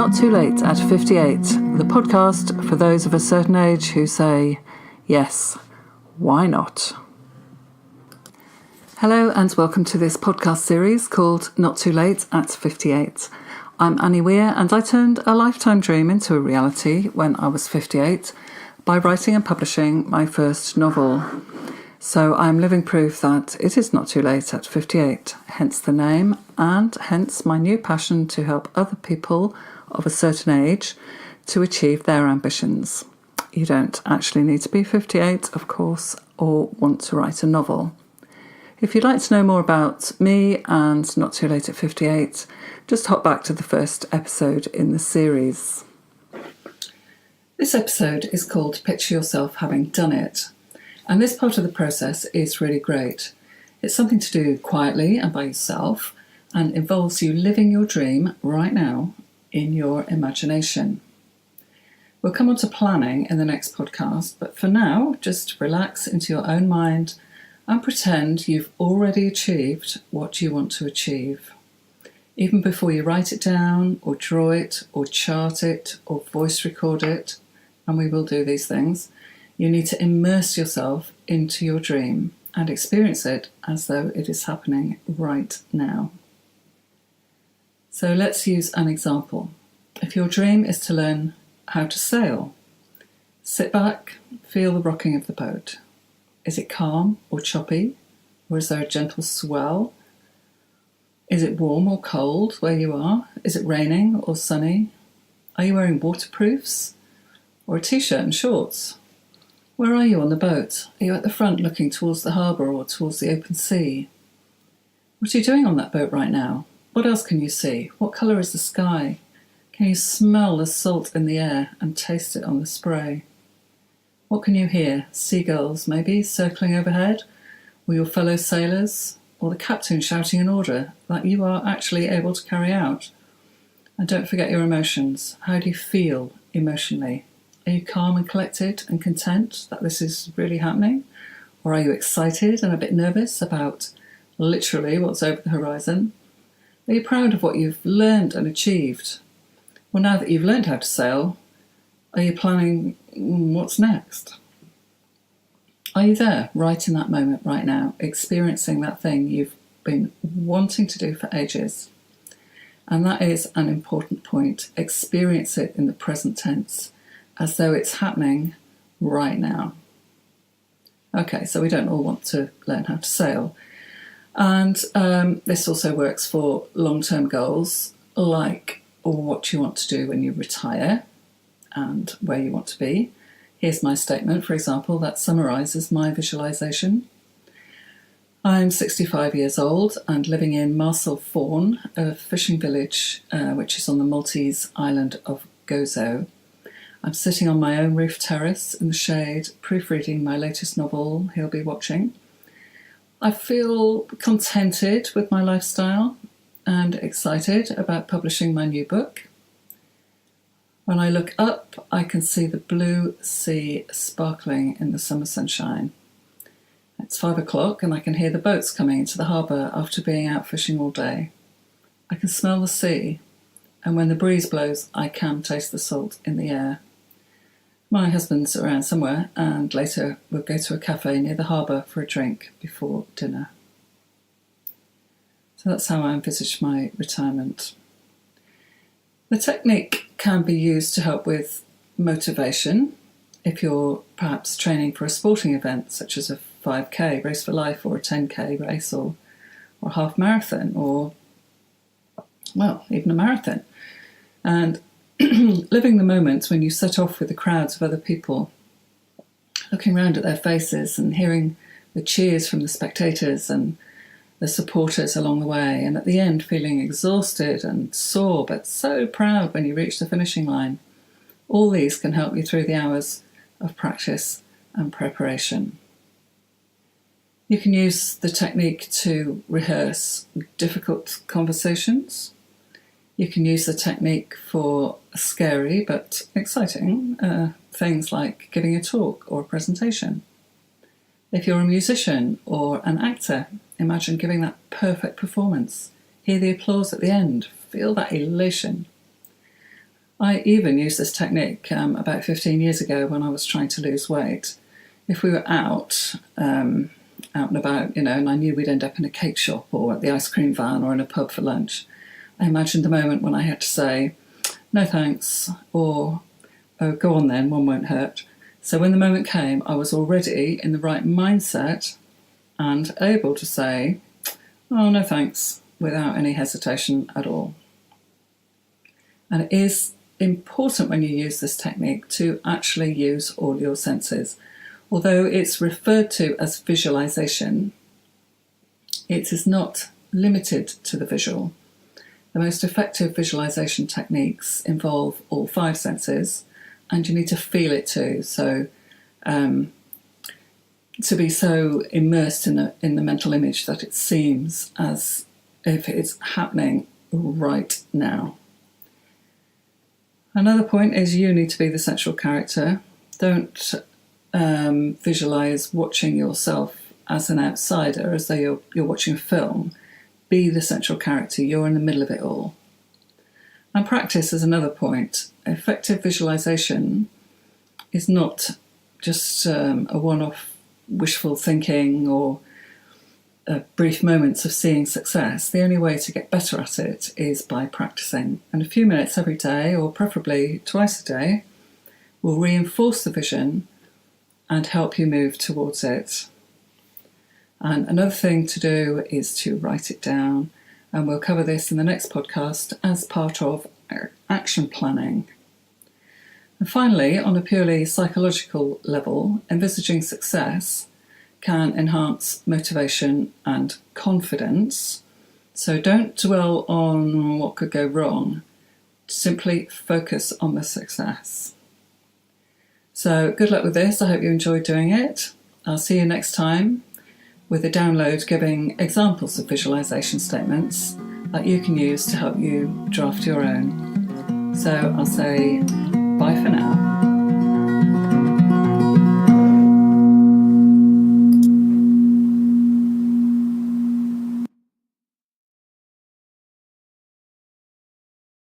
Not Too Late at 58, the podcast for those of a certain age who say, yes, why not? Hello and welcome to this podcast series called Not Too Late at 58. I'm Annie Weir and I turned a lifetime dream into a reality when I was 58 by writing and publishing my first novel. So I'm living proof that it is not too late at 58, hence the name and hence my new passion to help other people of a certain age to achieve their ambitions. You don't actually need to be 58, of course, or want to write a novel. If you'd like to know more about me and Not Too Late at 58, just hop back to the first episode in the series. This episode is called Picture Yourself Having Done It. And this part of the process is really great. It's something to do quietly and by yourself and involves you living your dream right now in your imagination. We'll come on to planning in the next podcast, but for now, just relax into your own mind and pretend you've already achieved what you want to achieve. Even before you write it down or draw it or chart it or voice record it, and we will do these things, you need to immerse yourself into your dream and experience it as though it is happening right now. So let's use an example. If your dream is to learn how to sail, sit back, feel the rocking of the boat. Is it calm or choppy? Or is there a gentle swell? Is it warm or cold where you are? Is it raining or sunny? Are you wearing waterproofs or a t-shirt and shorts? Where are you on the boat? Are you at the front looking towards the harbour or towards the open sea? What are you doing on that boat right now? What else can you see? What colour is the sky? Can you smell the salt in the air and taste it on the spray? What can you hear? Seagulls, maybe, circling overhead? Or your fellow sailors? Or the captain shouting an order that you are actually able to carry out? And don't forget your emotions. How do you feel emotionally? Are you calm and collected and content that this is really happening? Or are you excited and a bit nervous about literally what's over the horizon? Are you proud of what you've learned and achieved? Well, now that you've learned how to sail, are you planning what's next? Are you there, right in that moment, right now, experiencing that thing you've been wanting to do for ages? And that is an important point. Experience it in the present tense, as though it's happening right now. Okay, so we don't all want to learn how to sail. And this also works for long-term goals, like what you want to do when you retire and where you want to be. Here's my statement, for example, that summarises my visualisation. I'm 65 years old and living in Marcel Fawn, a fishing village which is on the Maltese island of Gozo. I'm sitting on my own roof terrace in the shade, proofreading my latest novel, He'll Be Watching. I feel contented with my lifestyle and excited about publishing my new book. When I look up, I can see the blue sea sparkling in the summer sunshine. It's 5 o'clock and I can hear the boats coming into the harbour after being out fishing all day. I can smell the sea, and when the breeze blows, I can taste the salt in the air. My husband's around somewhere, and later we'll go to a cafe near the harbour for a drink before dinner. So that's how I envisage my retirement. The technique can be used to help with motivation if you're perhaps training for a sporting event such as a 5k race for life or a 10k race or a half marathon or, well, even a marathon. And living the moment when you set off with the crowds of other people, looking round at their faces and hearing the cheers from the spectators and the supporters along the way, and at the end feeling exhausted and sore but so proud when you reach the finishing line. All these can help you through the hours of practice and preparation. You can use the technique to rehearse difficult conversations. You can use the technique for scary but exciting things like giving a talk or a presentation. If you're a musician or an actor, imagine giving that perfect performance. Hear the applause at the end. Feel that elation. I even used this technique about 15 years ago when I was trying to lose weight. If we were out and about, and I knew we'd end up in a cake shop or at the ice cream van or in a pub for lunch, I imagined the moment when I had to say, no thanks, or, oh, go on then, one won't hurt. So when the moment came, I was already in the right mindset and able to say, oh, no thanks, without any hesitation at all. And it is important when you use this technique to actually use all your senses. Although it's referred to as visualization, it is not limited to the visual. The most effective visualization techniques involve all 5 senses, and you need to feel it too. So to be so immersed in the mental image that it seems as if it's happening right now. Another point is you need to be the central character. Don't visualize watching yourself as an outsider, as though you're watching a film. Be the central character. You're in the middle of it all. And practice is another point. Effective visualization is not just a one-off wishful thinking or brief moments of seeing success. The only way to get better at it is by practicing. And a few minutes every day, or preferably twice a day, will reinforce the vision and help you move towards it. And another thing to do is to write it down. And we'll cover this in the next podcast as part of our action planning. And finally, on a purely psychological level, envisaging success can enhance motivation and confidence. So don't dwell on what could go wrong. Simply focus on the success. So good luck with this. I hope you enjoyed doing it. I'll see you next time with a download giving examples of visualization statements that you can use to help you draft your own. So I'll say bye for now.